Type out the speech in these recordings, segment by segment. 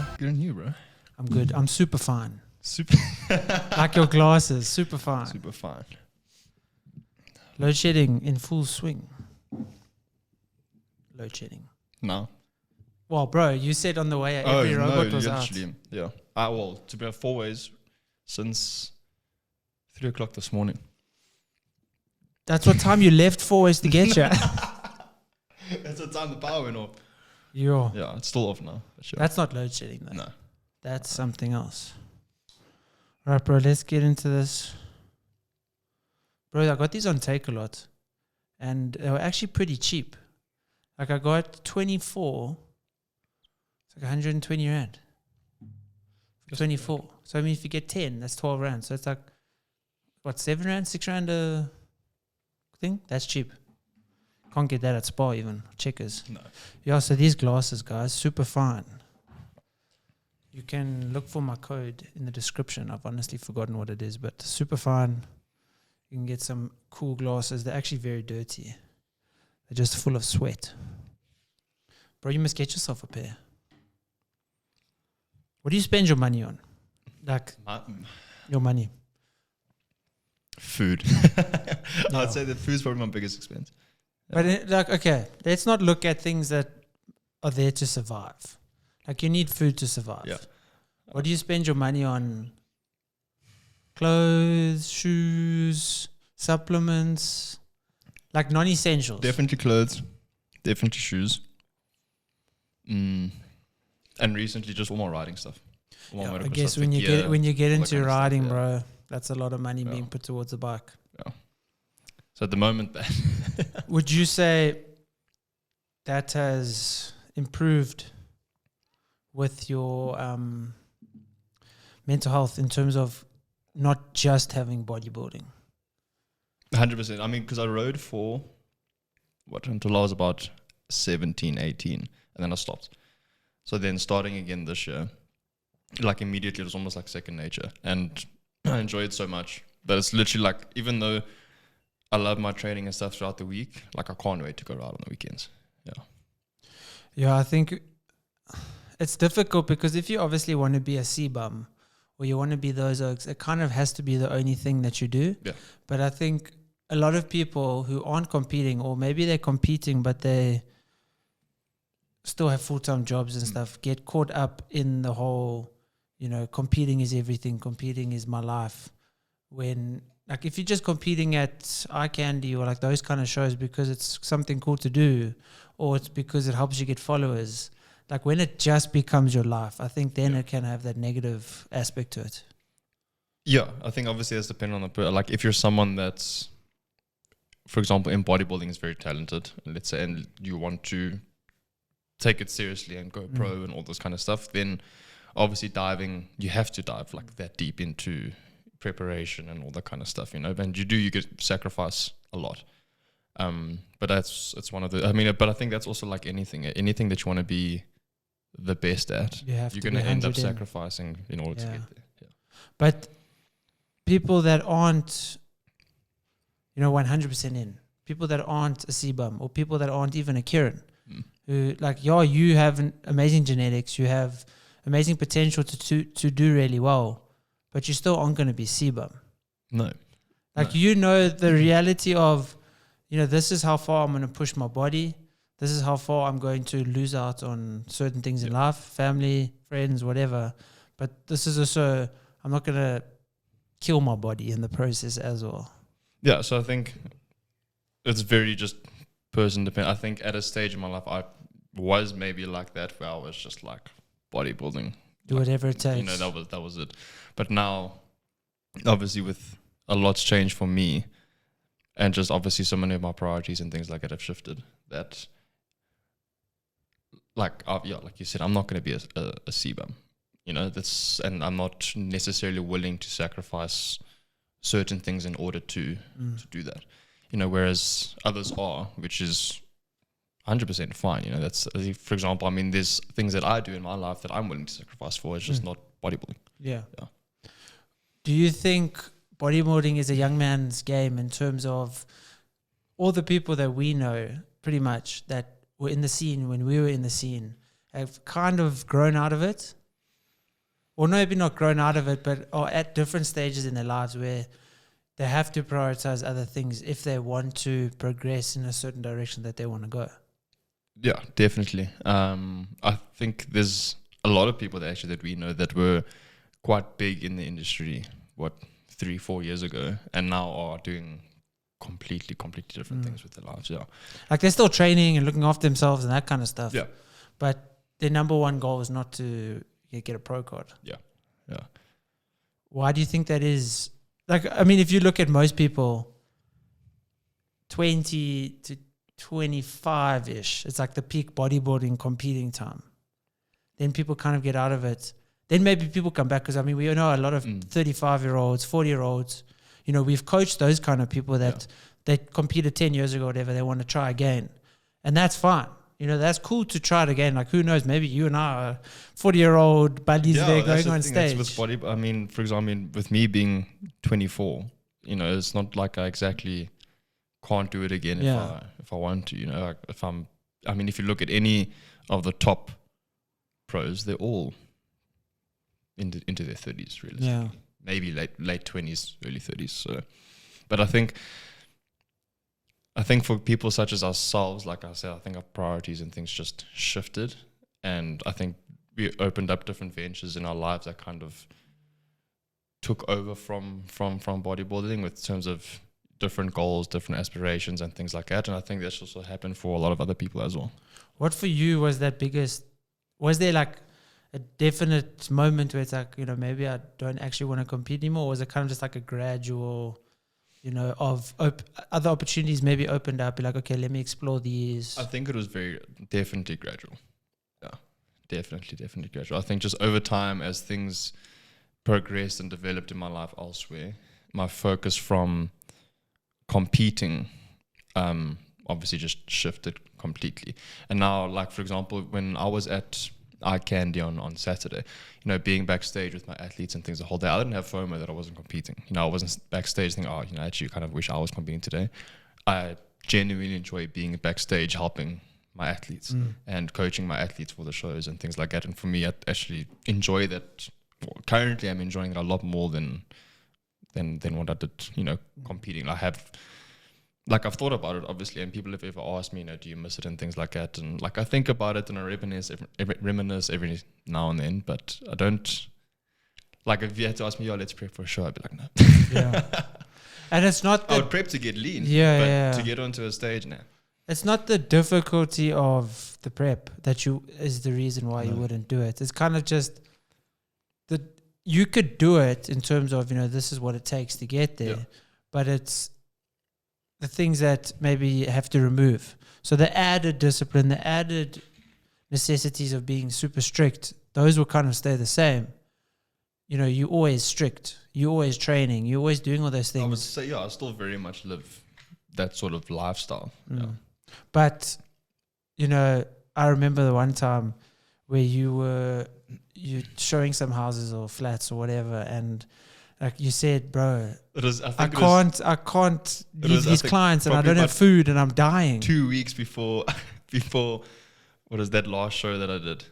bro? Good on you, bro. I'm good. I'm super fine. Super. Like your glasses, super fine. Super fine. Load shedding in full swing. Load shedding. No. Well, bro, you said on the way every robot was out. Yeah. Well, to be 4 ways since 3 o'clock this morning. That's what time you left 4 ways to get you. That's the time the power went off. Yo. Yeah, it's still off now. For sure. That's not load shedding though. No. That's something else. All right, bro, let's get into this. Bro, I got these on Take-A-Lot, and they were actually pretty cheap. Like I got 24. It's like 120 rand. 24. So I mean, if you get 10, that's 12 rand. So it's like, what, 7 rand, 6 rand a thing? That's cheap. Can't get that at Spa even, Checkers. No. Yeah, so these glasses, guys, super fine. You can look for my code in the description. I've honestly forgotten what it is, but super fine. You can get some cool glasses. They're actually very dirty. They're just full of sweat. Bro, you must get yourself a pair. What do you spend your money on? Like, your money. Food. I'd say that food's probably my biggest expense. But like, okay, let's not look at things that are there to survive. Like you need food to survive. Yeah. What do you spend your money on? Clothes, shoes, supplements, like non-essentials. Definitely clothes. Definitely shoes. And recently just all my riding stuff. Yeah, I guess when you get into riding, bro, that's a lot of money being put towards a bike. Yeah. So at the moment, would you say that has improved with your mental health in terms of not just having bodybuilding? 100%. I mean, because I rode for, until I was about 17, 18, and then I stopped. So then starting again this year, like immediately it was almost like second nature. And I enjoy it so much. But it's literally like, even though I love my training and stuff throughout the week, like I can't wait to go ride on the weekends. Yeah. Yeah, I think it's difficult because if you obviously want to be a C-bum or you want to be those oaks, it kind of has to be the only thing that you do. Yeah. But I think a lot of people who aren't competing, or maybe they're competing but they still have full-time jobs and stuff, get caught up in the whole, competing is everything, competing is my life. When, like, if you're just competing at Eye Candy or like those kind of shows because it's something cool to do, or it's because it helps you get followers, like when it just becomes your life, I think then it can have that negative aspect to it. Yeah, I think obviously it's dependent on the like if you're someone that's, for example, in bodybuilding is very talented, let's say, and you want to take it seriously and go pro and all this kind of stuff, then obviously you have to dive like that deep into preparation and all that kind of stuff, and you get sacrifice a lot. But it's one of the, but I think that's also like anything that you want to be the best at, you're going to end up sacrificing in order to get there. Yeah. But people that aren't, 100% in, people that aren't a C-bum or people that aren't even a Kieran, who like, you have amazing genetics, you have amazing potential to do really well, but you still aren't going to be C-bum. No. Like, the reality of, this is how far I'm going to push my body. This is how far I'm going to lose out on certain things in life, family, friends, whatever. But this is also, I'm not going to kill my body in the process as well. Yeah, so I think it's very just person dependent. I think at a stage in my life, I was maybe like that where I was just like bodybuilding. Do whatever it takes. That was it. But now, obviously with a lot's changed for me, and just obviously so many of my priorities and things like that have shifted, that like you said, I'm not going to be a C-bum, and I'm not necessarily willing to sacrifice certain things in order to do that, whereas others are, which is 100% fine. That's, for example, there's things that I do in my life that I'm willing to sacrifice for. It's just not bodybuilding. Yeah. Do you think bodybuilding is a young man's game in terms of all the people that we know pretty much that were in the scene when we were in the scene have kind of grown out of it or maybe not grown out of it, but are at different stages in their lives where they have to prioritize other things if they want to progress in a certain direction that they want to go. Yeah, definitely. I think there's a lot of people that we know that were quite big in the industry, 3-4 years ago, and now are doing completely different things with their lives. Yeah, like they're still training and looking after themselves and that kind of stuff. Yeah, but their number one goal is not to get a pro card. Yeah. Why do you think that is? Like, I mean, if you look at most people, 20 to 25-ish, it's like the peak bodybuilding competing time. Then people kind of get out of it. Then maybe people come back, because I mean, we know a lot of 35-year-olds, 40-year-olds. You know, we've coached those kind of people that they competed 10 years ago, whatever. They want to try again, and that's fine. You know, that's cool to try it again. Like, who knows? Maybe you and I are 40-year-old buddies there going on stage. With I mean, for example, with me being 24, you know, it's not like I exactly can't do it again if I want to. You know, like if you look at any of the top pros, they're all into their 30s, realistically. Yeah. Maybe late 20s, early 30s. So, but I think for people such as ourselves, like I said, I think our priorities and things just shifted, and I think we opened up different ventures in our lives that kind of took over from bodybuilding, with terms of different goals, different aspirations, and things like that. And I think that's also happened for a lot of other people as well. What for you was that biggest? Was there like a definite moment where it's like, you know, maybe I don't actually want to compete anymore? Or was it kind of just like a gradual, you know, of other opportunities maybe opened up? You're like, okay, let me explore these. I think it was definitely gradual. Yeah, definitely gradual. I think just over time, as things progressed and developed in my life elsewhere, my focus from competing obviously just shifted completely. And now, like, for example, when I was at Eye Candy on Saturday, you know, being backstage with my athletes and things the whole day, I didn't have FOMO that I wasn't competing. You know, I wasn't backstage thinking, oh, you know, actually kind of wish I was competing today. I genuinely enjoy being backstage helping my athletes and coaching my athletes for the shows and things like that. And for me, I actually enjoy that. Well, currently, I'm enjoying it a lot more than what I did, you know, competing. I've thought about it, obviously, and people have ever asked me, you know, do you miss it and things like that? And like, I think about it and I reminisce every now and then, but I don't, like, if you had to ask me, let's prep for a show, I'd be like, no. Yeah. And it's not I would prep to get lean, to get onto a stage now. It's not the difficulty of the prep that is the reason why you wouldn't do it. It's kind of just that you could do it in terms of, you know, this is what it takes to get there, but it's the things that maybe you have to remove. So the added discipline, the added necessities of being super strict, those will kind of stay the same. You know, you're always strict, you're always training, you're always doing all those things. I would say, I still very much live that sort of lifestyle. Yeah. But, you know, I remember the one time where you showing some houses or flats or whatever, and like you said, bro, I can't leave these clients and I don't have food and I'm dying. 2 weeks before what is that last show that I did?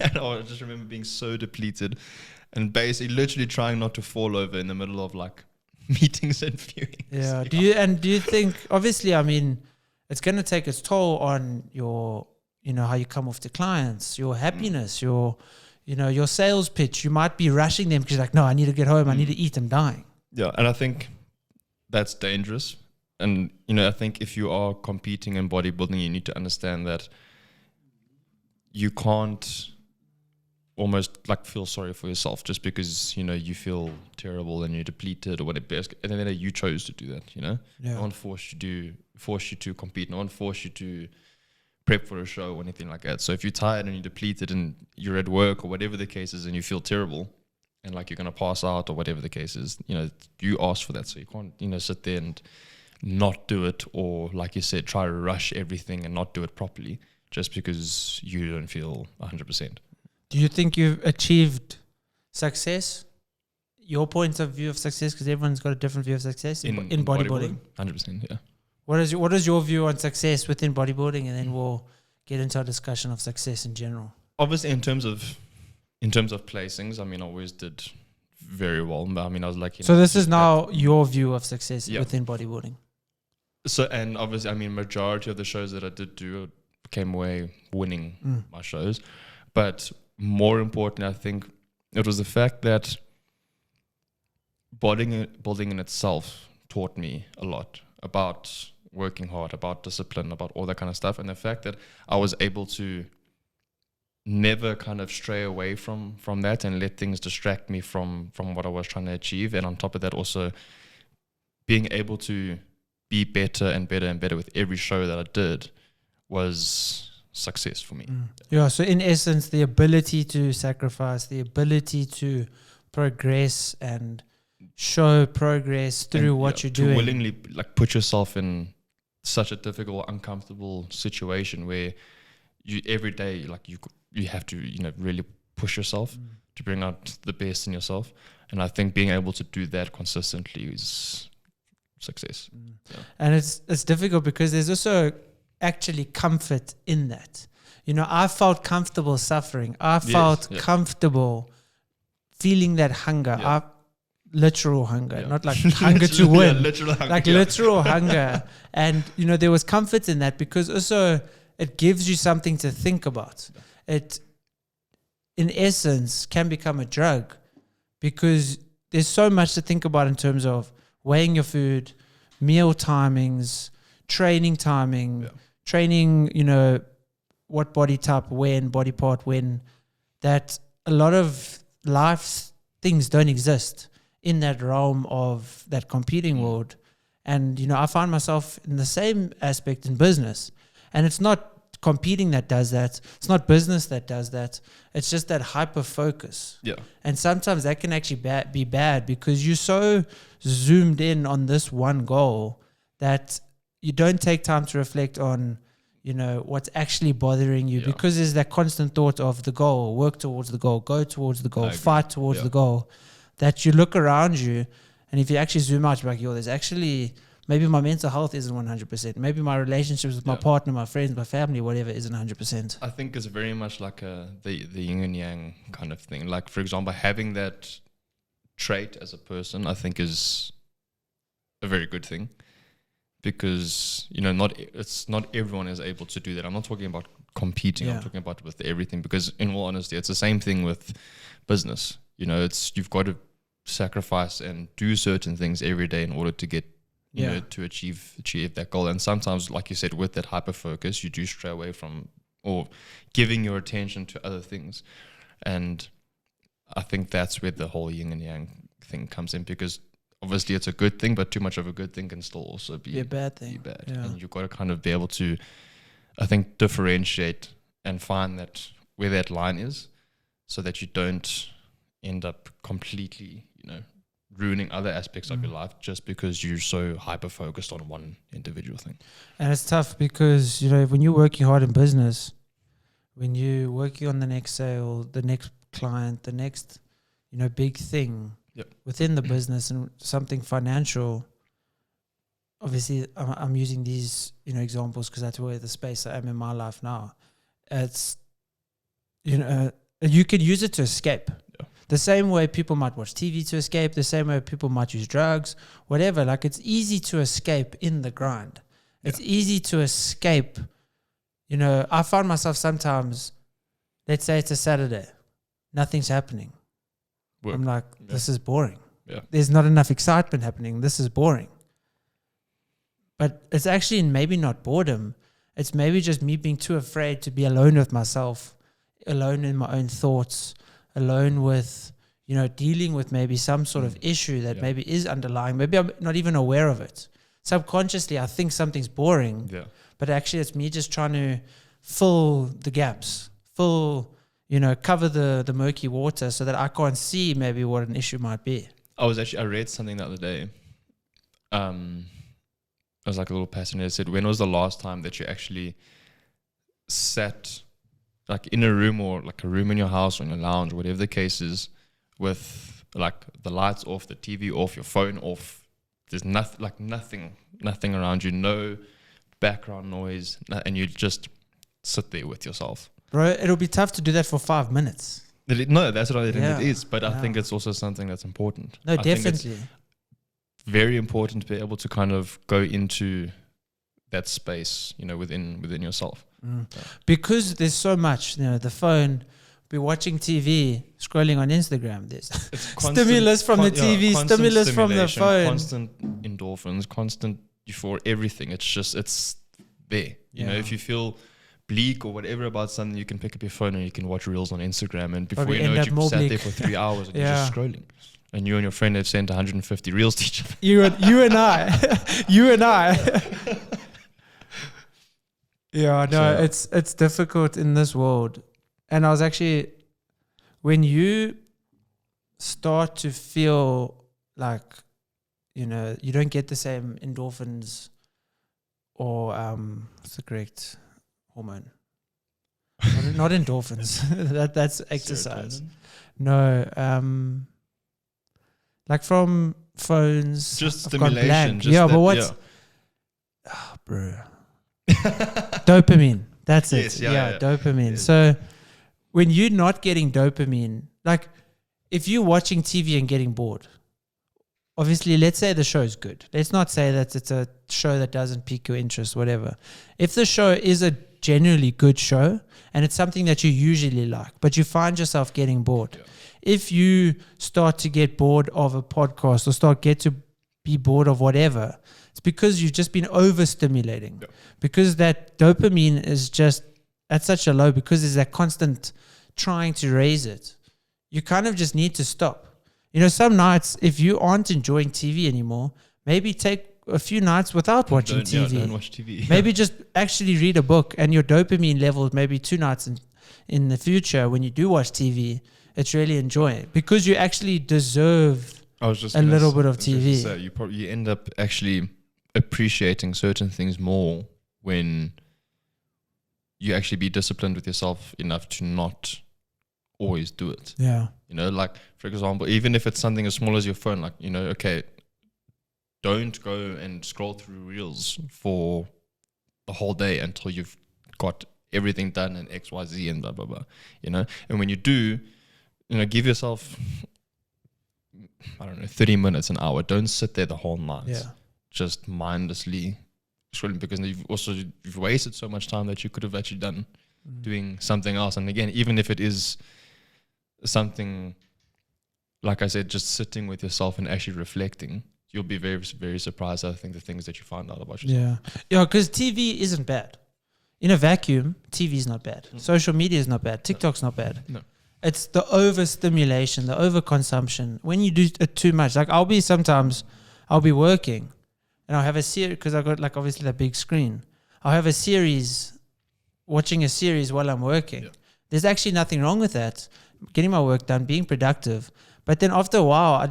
And I just remember being so depleted and basically literally trying not to fall over in the middle of like meetings and viewings. Yeah. Do you think, obviously, I mean, it's going to take its toll on your, you know, how you come off to clients, your happiness, your sales pitch. You might be rushing them because you're like, no, I need to get home. I need to eat. I'm dying. Yeah. And I think that's dangerous. And, you know, I think if you are competing in bodybuilding, you need to understand that you can't almost like feel sorry for yourself just because, you know, you feel terrible and you're depleted or whatever. And then you chose to do that, you know? No one forced you to compete. No one forced you to prep for a show or anything like that. So if you're tired and you're depleted and you're at work or whatever the case is and you feel terrible and like you're going to pass out or whatever the case is, you know, you asked for that. So you can't, you know, sit there and not do it, or like you said, try to rush everything and not do it properly just because you don't feel 100%. Do you think you've achieved success? Your point of view of success, because everyone's got a different view of success in bodybuilding. 100%, yeah. What is your view on success within bodybuilding, and then we'll get into our discussion of success in general. Obviously, in terms of in terms of placings, I mean, I always did very well. But I mean, I was lucky. So enough this to is do now your view of success Yeah. within bodybuilding. So, and obviously, I mean, majority of the shows that I did do came away winning my shows. But more important, I think it was the fact that bodybuilding in itself taught me a lot about working hard, about discipline, about all that kind of stuff. And the fact that I was able to never kind of stray away from that and let things distract me from what I was trying to achieve. And on top of that, also being able to be better and better and better with every show that I did was success for me. Yeah, so in essence, the ability to sacrifice, the ability to progress and show progress through And, what yeah, you're to doing. willingly like put yourself in such a difficult, uncomfortable situation where you every day like you have to really push yourself to bring out the best in yourself. And I think being able to do that consistently is success. Yeah. And it's difficult because there's also actually comfort in that. I felt comfortable suffering. I felt comfortable feeling that hunger. Yeah. Literal hunger, not like hunger to win. Literal hunger. Like literal hunger. And, there was comfort in that because also it gives you something to think about. It, in essence, can become a drug because there's so much to think about in terms of weighing your food, meal timings, training timing, training, what body type when, body part when, that a lot of life things don't exist in that realm of that competing world. And, I find myself in the same aspect in business. And it's not competing that does that. It's not business that does that. It's just that hyper focus. Yeah. And sometimes that can actually be bad because you're so zoomed in on this one goal that you don't take time to reflect on, what's actually bothering you because there's that constant thought of the goal, work towards the goal, go towards the goal, fight towards the goal, that you look around you. And if you actually zoom out, you're like, there's actually, maybe my mental health isn't 100%. Maybe my relationships with my partner, my friends, my family, whatever, isn't 100%. I think it's very much like the yin and yang kind of thing. Like, for example, having that trait as a person, I think is a very good thing because, not everyone is able to do that. I'm not talking about competing. I'm talking about with everything because in all honesty, it's the same thing with business. You've got to sacrifice and do certain things every day in order to get, to achieve that goal. And sometimes, like you said, with that hyper focus, you do stray away from or giving your attention to other things. And I think that's where the whole yin and yang thing comes in because obviously it's a good thing, but too much of a good thing can still also be a bad thing. And you've got to kind of be able to, I think, differentiate and find that where that line is so that you don't end up completely, ruining other aspects of your life just because you're so hyper focused on one individual thing. And it's tough because, when you're working hard in business, when you're working on the next sale, the next client, the next, big thing within the business and something financial, obviously I'm using these, examples because that's where the space I am in my life now. It's, you can use it to escape. The same way people might watch TV to escape, the same way people might use drugs, whatever. Like it's easy to escape in the grind. It's easy to escape. I find myself sometimes, let's say it's a Saturday, nothing's happening. I'm like, this is boring. There's not enough excitement happening. This is boring. But it's actually maybe not boredom. It's maybe just me being too afraid to be alone with myself, alone in my own thoughts, alone with, dealing with maybe some sort of issue that maybe is underlying. Maybe I'm not even aware of it. Subconsciously, I think something's boring, but actually it's me just trying to fill the gaps, cover the murky water so that I can't see maybe what an issue might be. I read something the other day. It was like a little passage. It said, when was the last time that you actually sat like in a room or like a room in your house or in your lounge, whatever the case is, with like the lights off, the TV off, your phone off. There's nothing around you, no background noise, and you just sit there with yourself. Bro, it'll be tough to do that for 5 minutes. No, that's what I think Yeah. it is. But I Yeah. think it's also something that's important. No, I think it's definitely. very important to be able to kind of go into that space, within yourself. Because there's so much, the phone, be watching TV, scrolling on Instagram. There's It's stimulus from the TV, constant stimulus from the stimulation, phone. constant endorphins, constant for everything. It's there. You know, Yeah. if you feel bleak or whatever about something, you can pick up your phone and you can watch reels on Instagram, and before Probably you know end it, up you've more sat there bleak. for 3 hours and you're Yeah. just scrolling. And you and your friend have sent 150 reels to each other. You and I, you and I. Yeah, no, So- it's difficult in this world. And I was actually, when you start to feel like, you don't get the same endorphins or what's the correct hormone? Not endorphins. That's exercise. Serotonin? No, like from phones. Just I've gone stimulation. blank. Just Yeah, that, but what's bro? Dopamine. That's it. Yes, yeah. Dopamine. Yes. So when you're not getting dopamine, like if you're watching TV and getting bored, obviously, let's say the show's good. Let's not say that it's a show that doesn't pique your interest, whatever. If the show is a genuinely good show and it's something that you usually like, but you find yourself getting bored, if you start to get bored of a podcast or get to be bored of whatever, it's because you've just been overstimulating. Yeah. Because that dopamine is just at such a low, because there's that constant trying to raise it. You kind of just need to stop. Some nights, if you aren't enjoying TV anymore, maybe take a few nights without watching TV. Don't watch TV. Maybe just actually read a book, and your dopamine level, maybe 2 nights in the future when you do watch TV, it's really enjoying, because you actually deserve I was just a gonna little s- bit of I was just TV. gonna say, you end up actually appreciating certain things more when you actually be disciplined with yourself enough to not always do it. Yeah. Like, for example, even if it's something as small as your phone, like, okay, don't go and scroll through reels for the whole day until you've got everything done in XYZ and blah, blah, blah, And when you do, give yourself, I don't know, 30 minutes, an hour. Don't sit there the whole night. Yeah. Just mindlessly scrolling, because you've wasted so much time that you could have actually done doing something else. And again, even if it is something, like I said, just sitting with yourself and actually reflecting, you'll be very, very surprised. I think the things that you find out about yourself. Yeah, because TV isn't bad. In a vacuum, TV is not bad. Social media is not bad. TikTok's not bad. No. It's the overstimulation, the overconsumption. When you do it too much, like I'll be working and I'll have a series, because I've got like obviously that big screen. I'll have a series, watching a series while I'm working. Yeah. There's actually nothing wrong with that. Getting my work done, being productive. But then after a while, I'm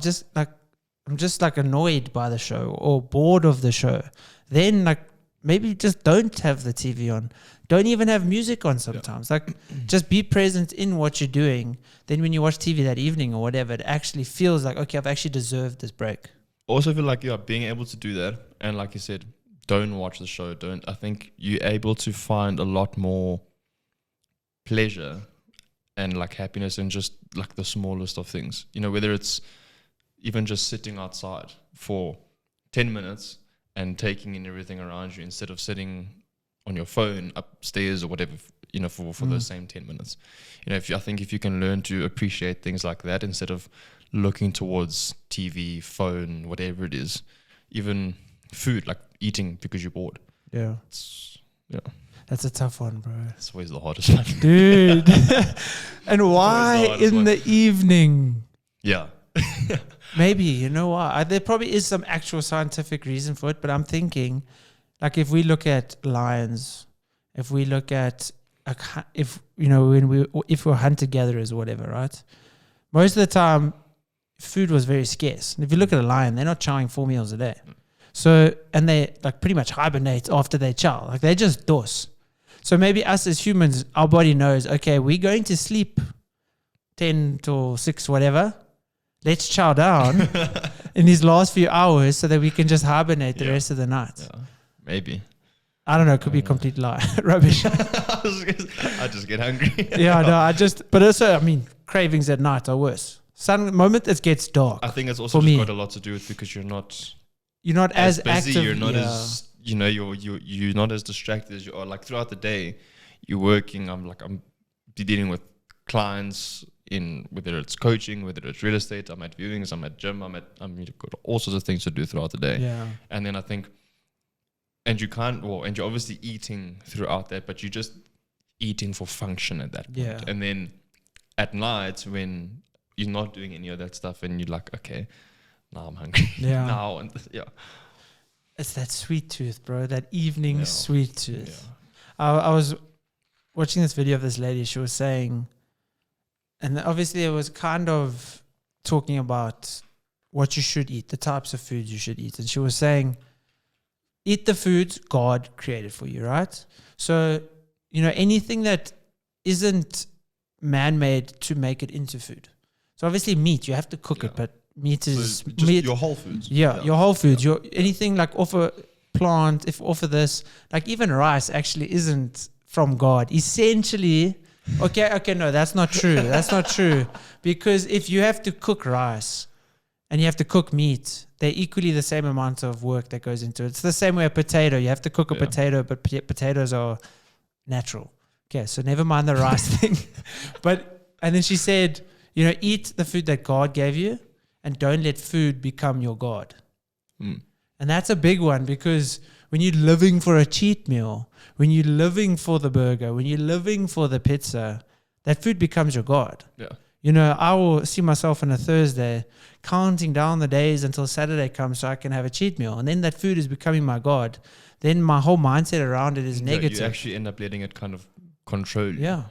just annoyed by the show or bored of the show. Then like maybe just don't have the TV on. Don't even have music on sometimes. Like just be present in what you're doing. Then when you watch TV that evening or whatever, it actually feels like, okay, I've actually deserved this break. Also feel like, being able to do that, and like you said, don't watch the show. I think you're able to find a lot more pleasure and like happiness in just like the smallest of things. Whether it's even just sitting outside for 10 minutes and taking in everything around you instead of sitting on your phone upstairs or whatever, for those same 10 minutes. I think if you can learn to appreciate things like that instead of looking towards TV, phone, whatever it is, even food, like eating because you're bored. Yeah. That's a tough one, bro. It's always the hardest one. Dude. And why hardest in one. the evening? Yeah. Maybe, you know why? There probably is some actual scientific reason for it, but I'm thinking, like if we look at lions, if we look at, if we're hunter-gatherers or whatever, right? Most of the time, food was very scarce. And if you look at a lion, they're not chowing 4 meals a day. So, and they like pretty much hibernate after they chow. Like they just dose. So maybe us as humans, our body knows, okay, we're going to sleep 10 to 6, whatever. Let's chow down in these last few hours so that we can just hibernate the rest of the night. Yeah. Maybe. I don't know. It could be a complete lie. Rubbish. I just get hungry. Yeah, no, but also, I mean, cravings at night are worse. Moment it gets dark. I think it's also just got a lot to do with because you're not as busy, active. you're not as you're not as distracted as you are. Like throughout the day, you're working. I'm dealing with clients in whether it's coaching, whether it's real estate. I'm at viewings. I'm at gym. I've got all sorts of things to do throughout the day. Yeah. And then I think, and you're obviously eating throughout that, but you're just eating for function at that point. Yeah. And then at night when you're not doing any of that stuff and you're like, okay, now I'm hungry. Yeah. Yeah. It's that sweet tooth, bro. That evening sweet tooth. Yeah. I was watching this video of this lady. She was saying, and obviously it was kind of talking about what you should eat, the types of foods you should eat. And she was saying, eat the foods God created for you, right? So, anything that isn't man-made to make it into food. So obviously meat, you have to cook it, but meat is just meat. Your whole foods. Yeah, your whole foods. Your anything like off a plant, if off of this, like even rice actually isn't from God. Essentially, okay, no, that's not true. That's not true. Because if you have to cook rice and you have to cook meat, they're equally the same amount of work that goes into it. It's the same way a potato. You have to cook a potato, but potatoes are natural. Okay, so never mind the rice thing. And then she said, eat the food that God gave you and don't let food become your God. Mm. And that's a big one because when you're living for a cheat meal, when you're living for the burger, when you're living for the pizza, that food becomes your God. Yeah. I will see myself on a Thursday counting down the days until Saturday comes so I can have a cheat meal. And then that food is becoming my God. Then my whole mindset around it is negative. You actually end up letting it kind of control you. Yeah.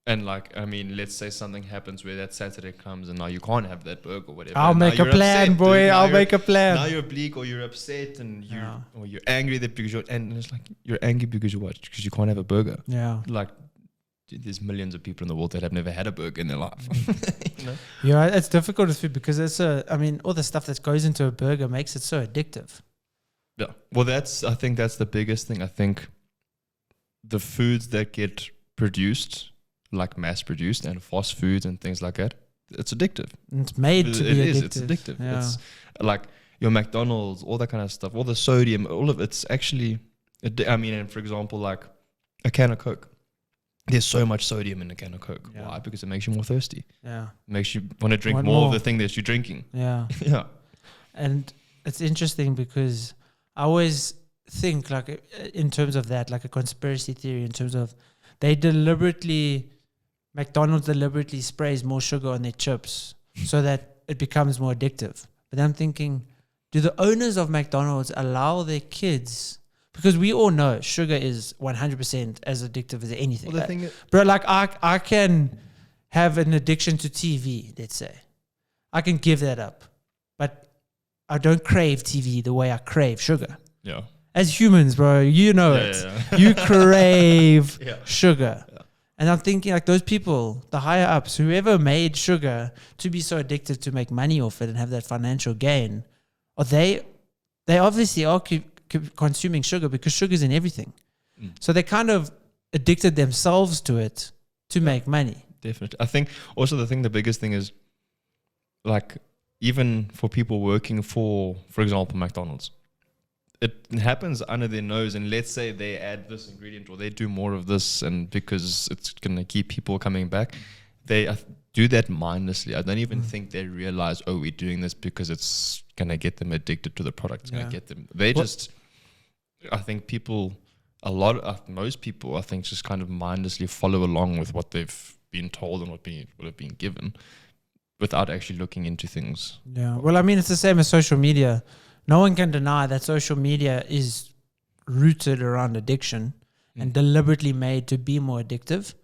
And let's say something happens where that Saturday comes and now you can't have that burger or whatever. I'll make a plan, upset, boy. I'll make a plan. Now you're bleak or you're upset and you're angry that because and it's like you're angry because you what? Because you can't have a burger. Yeah. Like there's millions of people in the world that have never had a burger in their life. Yeah, it's difficult with food because all the stuff that goes into a burger makes it so addictive. Yeah. Well, I think that's the biggest thing. I think the foods that get produced, like mass produced and fast foods and things like that, it's addictive. It's made to be addictive. It's addictive. Yeah. It's like your McDonald's, all that kind of stuff, all the sodium, all of it's actually, and for example, like a can of Coke. There's so much sodium in a can of Coke. Yeah. Why? Because it makes you more thirsty. Yeah. It makes you want to drink more of the thing that you're drinking. Yeah. Yeah. And it's interesting because I always think like in terms of that, like a conspiracy theory in terms of McDonald's deliberately sprays more sugar on their chips so that it becomes more addictive. But I'm thinking, do the owners of McDonald's allow their kids, because we all know sugar is 100% as addictive as anything. Well, the thing is, bro, like I can have an addiction to TV, let's say. I can give that up. But I don't crave TV the way I crave sugar. Yeah. As humans, bro, it. Yeah. You crave Yeah. sugar. Yeah. And I'm thinking like those people, the higher ups, whoever made sugar to be so addicted to make money off it and have that financial gain, or they obviously are consuming sugar because sugar's in everything. Mm. So they kind of addicted themselves to it to make money. Definitely. I think also the biggest thing is like even for people working for example, McDonald's, it happens under their nose, and let's say they add this ingredient or they do more of this, and because it's going to keep people coming back, they do that mindlessly. I don't even think they realize, we're doing this because it's going to get them addicted to the product. It's going to get them. I think most people, I think, just kind of mindlessly follow along with what they've been told and what have been given without actually looking into things. Yeah. Well, it's the same as social media. No one can deny that social media is rooted around addiction and deliberately made to be more addictive.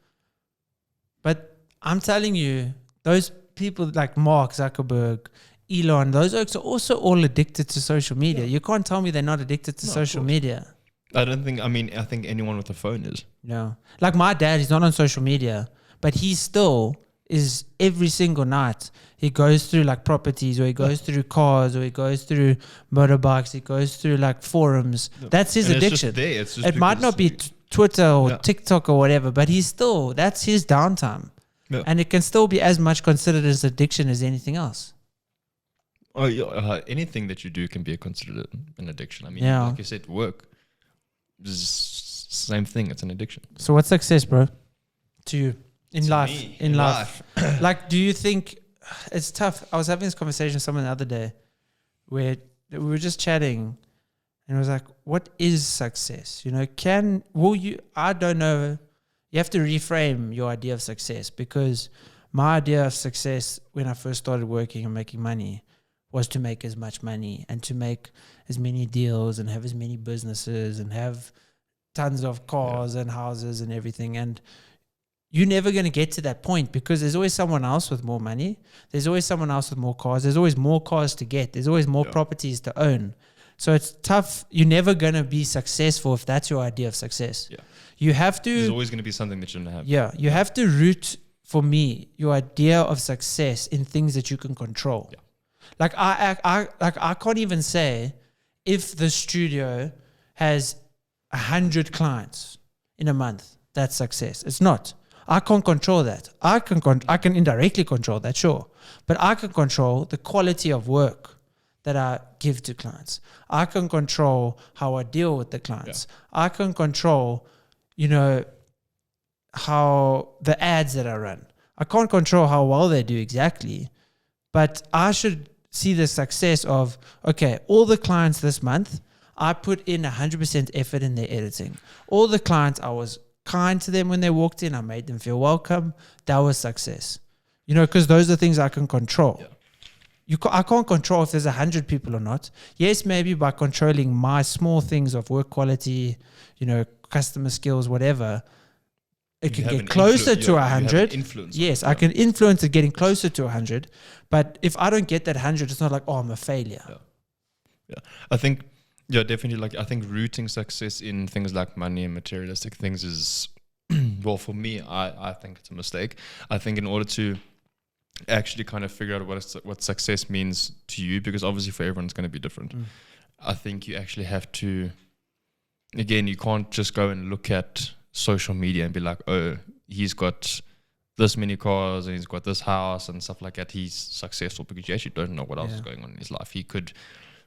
But I'm telling you, those people like Mark Zuckerberg, Elon, those folks are also all addicted to social media. You can't tell me they're not addicted to social media. I think anyone with a phone is. Yeah. Like my dad, he's not on social media, but he still is every single night. He goes through like properties, or he goes through cars, or he goes through motorbikes, he goes through like forums. That's his addiction. It's just it might not be Twitter or TikTok or whatever, but that's his downtime. And it can still be as much considered as addiction as anything else. Oh, yeah, anything that you do can be considered an addiction. I mean, like you said, work is same thing. It's an addiction. So what's success, bro, to you in life? Me, in life. Like, do you think it's tough? I was having this conversation with someone the other day where we were just chatting, and it was like, what is success? You know, I don't know. You have to reframe your idea of success, because my idea of success when I first started working and making money was to make as much money and to make as many deals and have as many businesses and have tons of cars and houses and everything. And you're never going to get to that point, because there's always someone else with more money. There's always someone else with more cars. There's always more cars to get. There's always more properties to own. So it's tough. You're never going to be successful if that's your idea of success. Yeah. You have to. There's always going to be something that you don't have. Yeah. You have to root, for me, your idea of success in things that you can control. Yeah. Like I can't even say if the studio has 100 clients in a month, that's success. It's not. I can't control that. I can indirectly control that, sure. But I can control the quality of work that I give to clients. I can control how I deal with the clients. Yeah. I can control, how the ads that I run. I can't control how well they do exactly, but I should see the success of, okay, all the clients this month, I put in 100% effort in their editing. All the clients, I was kind to them when they walked in. I made them feel welcome. That was success. Because those are things I can control. Yeah. I can't control if there's 100 people or not. Yes, maybe by controlling my small things of work quality, customer skills, whatever, it can get closer to 100. Yes, I can influence it getting closer to 100. But if I don't get that 100, it's not like, oh, I'm a failure. Yeah. I think, definitely. Like, I think rooting success in things like money and materialistic things is, well, for me, I think it's a mistake. I think in order to actually kind of figure out what success means to you, because obviously for everyone it's going to be different. I think you actually have to, again, you can't just go and look at social media and be like, oh, he's got this many cars and he's got this house and stuff like that, he's successful, because you actually don't know what else is going on in his life. He could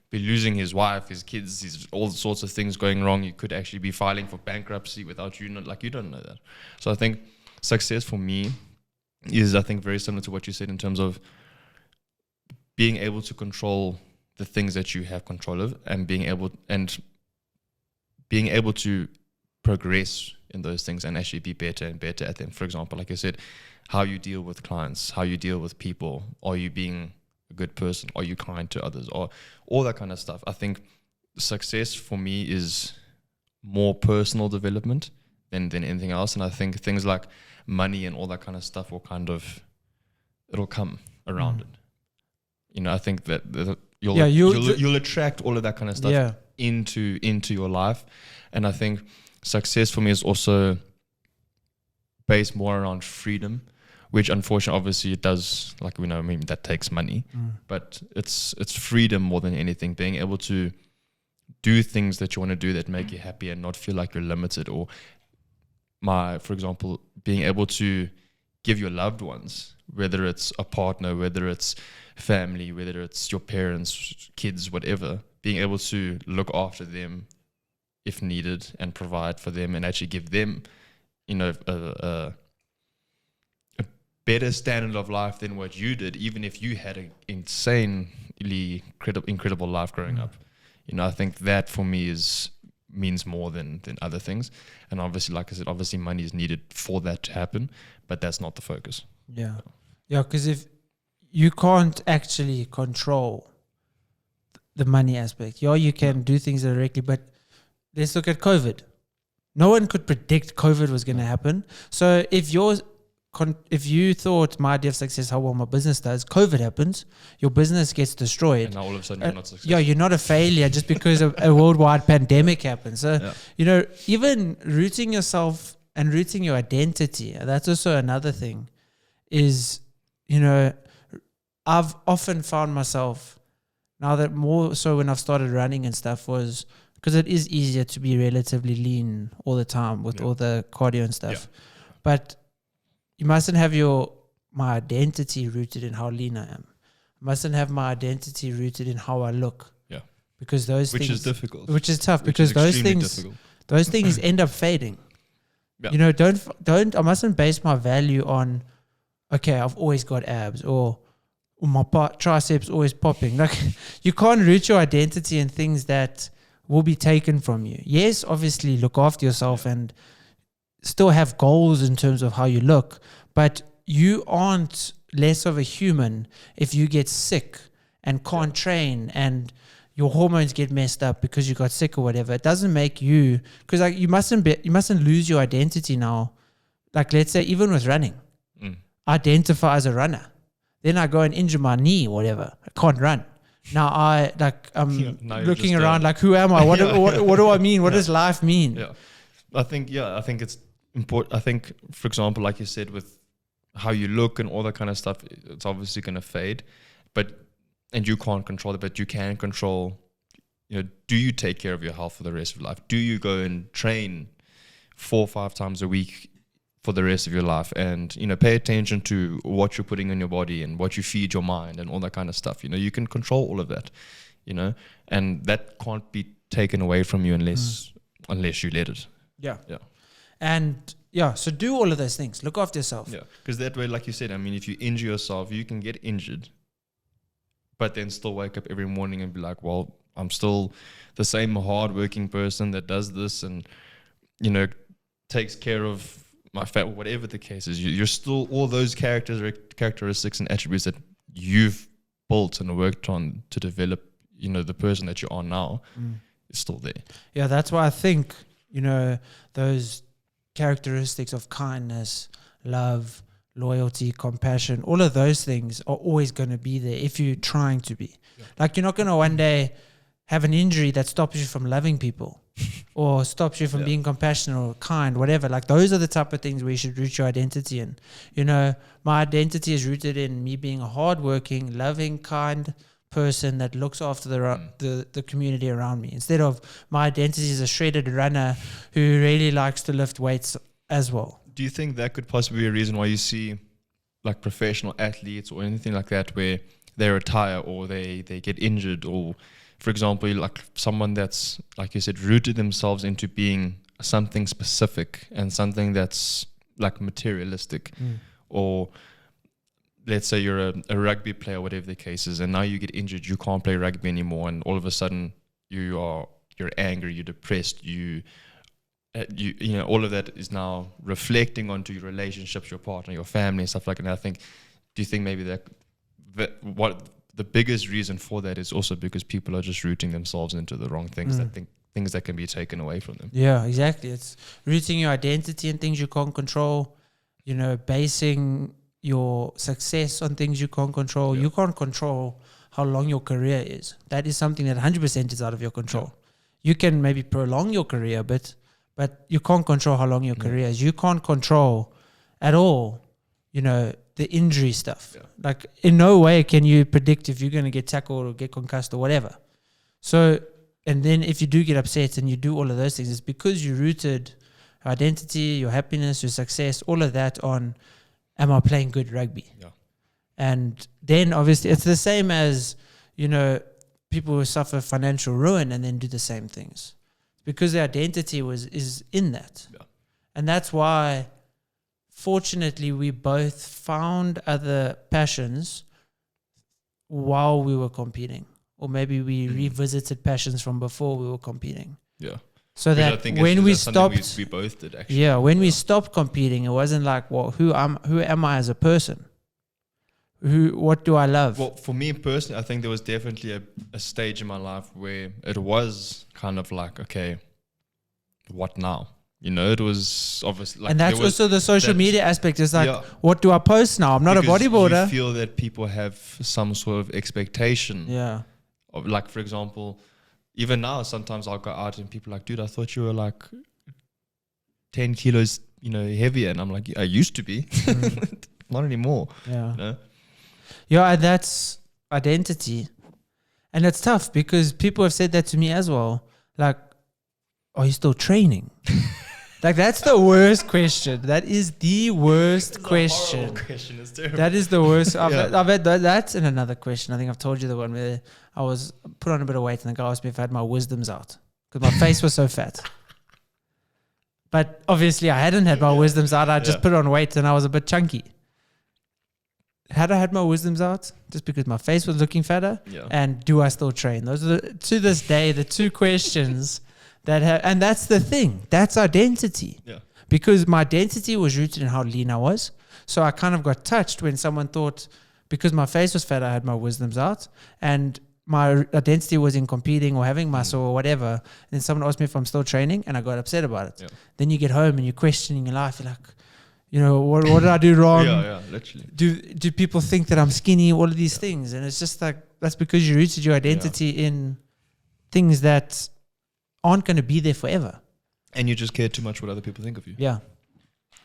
be losing his wife, his kids, all sorts of things going wrong. You could actually be filing for bankruptcy without you don't know that. So I think success for me is, I think, very similar to what you said in terms of being able to control the things that you have control of, and being able to progress in those things and actually be better and better at them. For example, like I said, how you deal with clients, how you deal with people, are you being a good person, are you kind to others, or all that kind of stuff. I think success for me is more personal development than anything else. And I think things like money and all that kind of stuff it'll come around it. I think that you'll attract all of that kind of stuff into your life. And I think success for me is also based more around freedom, which unfortunately obviously it does, like we know, that takes money, but it's freedom more than anything, being able to do things that you want to do that make you happy and not feel like you're limited. Or for example, being able to give your loved ones, whether it's a partner, whether it's family, whether it's your parents, kids, whatever, being able to look after them if needed and provide for them and actually give them, a better standard of life than what you did, even if you had an insanely incredible life growing up. I think that for me means more than other things. And obviously, like I said, obviously money is needed for that to happen, but that's not the focus. Yeah. Yeah, because if you can't actually control the money aspect, you can do things directly, but let's look at COVID. No one could predict COVID was going to happen. So if you thought my idea of success, how well my business does, COVID happens, your business gets destroyed. And now all of a sudden you're not successful. Yeah, you're not a failure just because a worldwide pandemic happens. So, even rooting yourself and rooting your identity, that's also another thing, is, I've often found myself, now that more so when I've started running and stuff, was because it is easier to be relatively lean all the time with all the cardio and stuff. Yeah. But you mustn't have your my identity rooted in how lean I am. I mustn't have my identity rooted in how I look. Yeah. Because those Which things, is difficult. which is tough, Which because is those extremely things, difficult. those things end up fading. Yeah. You know, I mustn't base my value on, okay, I've always got abs, or my triceps always popping. Like, you can't root your identity in things that will be taken from you. Yes, obviously look after yourself and still have goals in terms of how you look, but you aren't less of a human if you get sick and can't train and your hormones get messed up because you got sick or whatever. It doesn't make you, because like you mustn't lose your identity now. Like, let's say even with running, identify as a runner. Then I go and injure my knee or whatever. I can't run. Now I'm looking around like, who am I? What do I mean? What does life mean? Yeah. I think it's important. I think, for example, like you said, with how you look and all that kind of stuff, it's obviously going to fade, and you can't control it, but you can control, do you take care of your health for the rest of your life? Do you go and train 4 or 5 times a week for the rest of your life, and pay attention to what you're putting in your body and what you feed your mind and all that kind of stuff? You can control all of that, and that can't be taken away from you unless you let it. Yeah. And so do all of those things. Look after yourself. Yeah, because that way, like you said, I mean, if you injure yourself, you can get injured, but then still wake up every morning and be like, well, I'm still the same hardworking person that does this and takes care of my fat, whatever the case is. You're still all those characteristics and attributes that you've built and worked on to develop, the person that you are now is still there. Yeah, that's why I think, those characteristics of kindness, love, loyalty, compassion, all of those things are always going to be there if you're trying to be. Yeah. Like, you're not going to one day have an injury that stops you from loving people or stops you from being compassionate or kind, whatever. Like, those are the type of things where you should root your identity in. My identity is rooted in me being a hardworking, loving, kind person that looks after the community around me, instead of my identity is a shredded runner who really likes to lift weights as well. Do you think that could possibly be a reason why you see like professional athletes or anything like that where they retire or they get injured, or for example, like someone that's, like you said, rooted themselves into being something specific and something that's like materialistic, or let's say you're a rugby player, whatever the case is, and now you get injured, you can't play rugby anymore, and all of a sudden you're angry, you're depressed, all of that is now reflecting onto your relationships, your partner, your family, and stuff like that. Do you think maybe that what the biggest reason for that is also because people are just rooting themselves into the wrong things, things that can be taken away from them? Yeah, exactly. It's rooting your identity in things you can't control, basing your success on things you can't control. You can't control how long your career is. That is something that 100% is out of your control. You can maybe prolong your career, but you can't control how long your career is. You can't control at all, the injury stuff. Like, in no way can you predict if you're going to get tackled or get concussed or whatever. So, and then if you do get upset and you do all of those things, it's because you rooted your identity, your happiness, your success, all of that on, am I playing good rugby? Yeah. And then obviously it's the same as, people who suffer financial ruin and then do the same things, because their identity is in that. Yeah. And that's why, fortunately, we both found other passions while we were competing, or maybe we revisited passions from before we were competing. Yeah. So that when we stopped, we both did actually. Yeah, when we stopped competing, it wasn't like, well, who am I as a person? What do I love? Well, for me personally, I think there was definitely a stage in my life where it was kind of like, okay, what now? It was obviously like, and that's also the social media aspect. Is like, what do I post now? I'm not a bodybuilder. You feel that people have some sort of expectation. Yeah. Of, like, for example, even now, sometimes I'll go out and people are like, dude, I thought you were like 10 kilos, heavier. And I'm like, I used to be. Not anymore. Yeah. Yeah, and that's identity. And it's tough because people have said that to me as well. Like, are you still training? Like, that's the worst question. That is the worst question. Question. It's terrible. That is the worst. I've had that's in another question. I think I've told you the one where I was put on a bit of weight and the guy asked me if I had my wisdoms out because my face was so fat. But obviously I hadn't had my wisdoms out. I just put on weight and I was a bit chunky. Had I had my wisdoms out just because my face was looking fatter? Yeah. And do I still train? Those are to this day the two questions that have, and that's the thing. That's identity. Yeah. Because my identity was rooted in how lean I was. So I kind of got touched when someone thought because my face was fat, I had my wisdoms out. And my identity was in competing or having muscle or whatever. And then someone asked me if I'm still training and I got upset about it. Yeah. Then you get home and you're questioning your life. You're like, you know, what did I do wrong? Yeah, literally. Do people think that I'm skinny? All of these things. And it's just like, that's because you rooted your identity in things that aren't going to be there forever. And you just care too much what other people think of you. Yeah.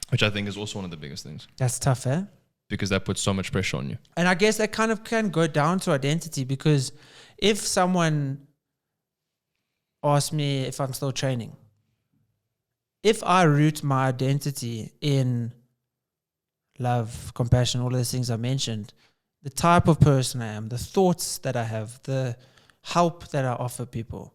Which I think is also one of the biggest things. That's tough, eh? Because that puts so much pressure on you. And I guess that kind of can go down to identity because if someone asks me if I'm still training, if I root my identity in love, compassion, all of those things I mentioned, the type of person I am, the thoughts that I have, the help that I offer people,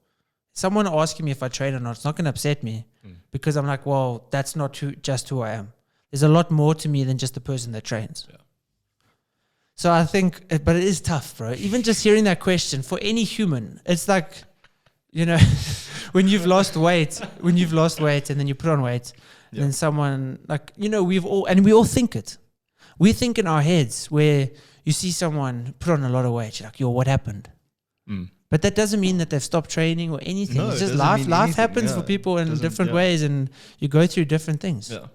someone asking me if I train or not, it's not going to upset me because I'm like, well, that's not just who I am. There's a lot more to me than just the person that trains. Yeah. So I think, but it is tough, bro. Even just hearing that question for any human, it's like, you know, when you've lost weight and then you put on weight, and then someone like, you know, we all think it. We think in our heads where you see someone put on a lot of weight, you're like, yo, what happened? But that doesn't mean that they've stopped training or anything. No, it's just life. Life happens for people in different ways and you go through different things. Yeah.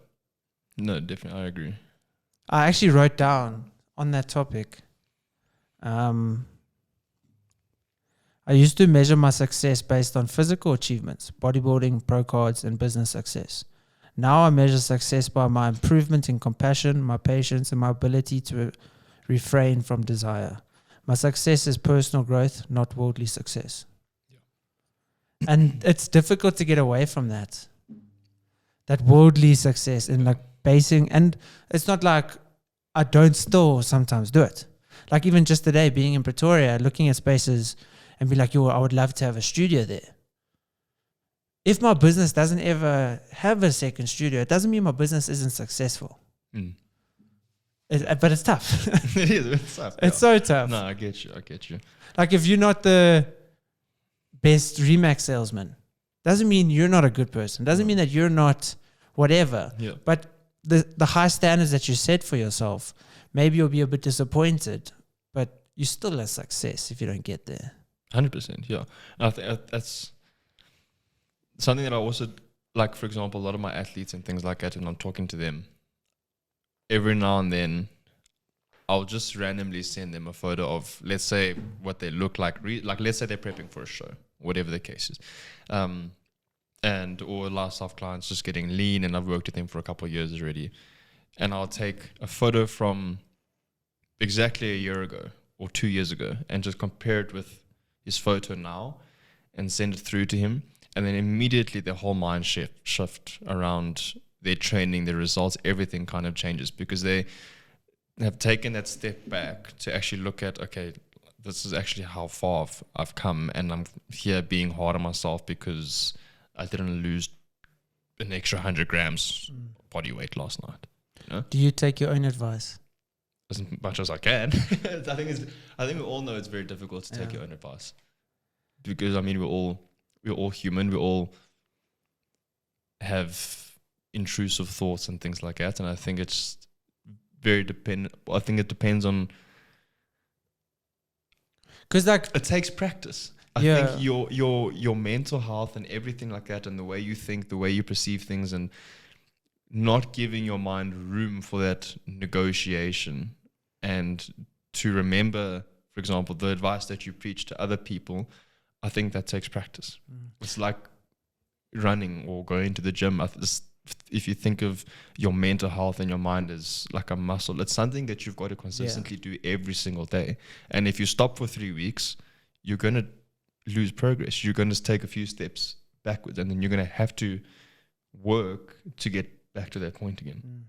No, definitely. I agree. I actually wrote down on that topic. I used to measure my success based on physical achievements, bodybuilding, pro cards, and business success. Now I measure success by my improvement in compassion, my patience, and my ability to refrain from desire. My success is personal growth, not worldly success. Yeah. And it's difficult to get away from that worldly success and like basing, and it's not like I don't still sometimes do it. Like even just today being in Pretoria, looking at spaces and be like, yo, I would love to have a studio there. If my business doesn't ever have a second studio, it doesn't mean my business isn't successful. But it's tough. It is. It's tough. It's so tough. No, I get you. Like if you're not the best Remax salesman, doesn't mean you're not a good person. Doesn't mean that you're not whatever. Yeah. But the high standards that you set for yourself, maybe you'll be a bit disappointed, but you're still a success if you don't get there. 100%, yeah. And I think that's something that I also, like, for example, a lot of my athletes and things like that, when I'm talking to them, every now and then, I'll just randomly send them a photo of, let's say, what they look like. Like, let's say they're prepping for a show, whatever the case is. Or last half clients just getting lean, and I've worked with them for a couple of years already. And I'll take a photo from exactly a year ago or 2 years ago and just compare it with his photo now and send it through to him. And then immediately their whole mind shift around their training, their results, everything kind of changes because they have taken that step back to actually look at, okay, this is actually how far I've come, and I'm here being hard on myself because I didn't lose an extra 100 grams body weight last night. You know? Do you take your own advice? As much as I can. I think we all know it's very difficult to take your own advice because I mean we're all human. We all have intrusive thoughts and things like that, and I think it's very dependent. I think it depends on, because like it takes practice. I think your mental health and everything like that, and the way you think, the way you perceive things, and not giving your mind room for that negotiation, and to remember, for example, the advice that you preach to other people. I think that takes practice. It's like running or going to the gym. If you think of your mental health and your mind as like a muscle, it's something that you've got to consistently do every single day. And if you stop for 3 weeks, you're going to lose progress. You're going to take a few steps backwards, and then you're going to have to work to get back to that point again.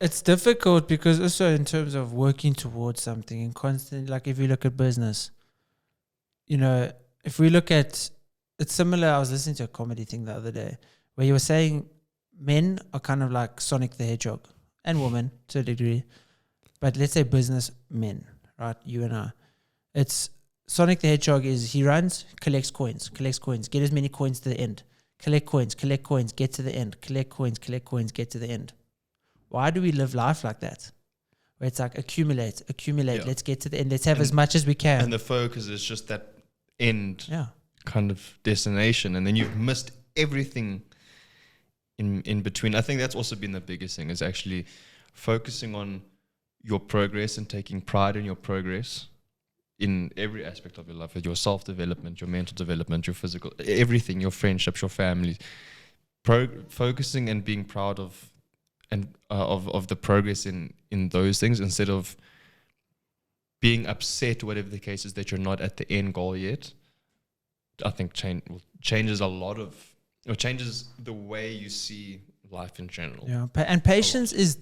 It's difficult because also in terms of working towards something and constantly, like if you look at business, you know, if we look at, it's similar. I was listening to a comedy thing the other day where you were saying men are kind of like Sonic the Hedgehog and women to a degree, but let's say business men, right? You and I. It's Sonic the Hedgehog is he runs, collects coins, get as many coins to the end, collect coins, get to the end, collect coins, get to the end. Why do we live life like that? Where it's like accumulate, let's get to the end, let's have as much as we can. And the focus is just that end kind of destination, and then you've missed everything in between. I think that's also been the biggest thing, is actually focusing on your progress and taking pride in your progress in every aspect of your life, your self-development, your mental development, your physical, everything, your friendships, your family. Focusing and being proud of the progress in those things, instead of being upset, whatever the case is, that you're not at the end goal yet. I think changes a lot of, or changes the way you see life in general. Yeah, and patience is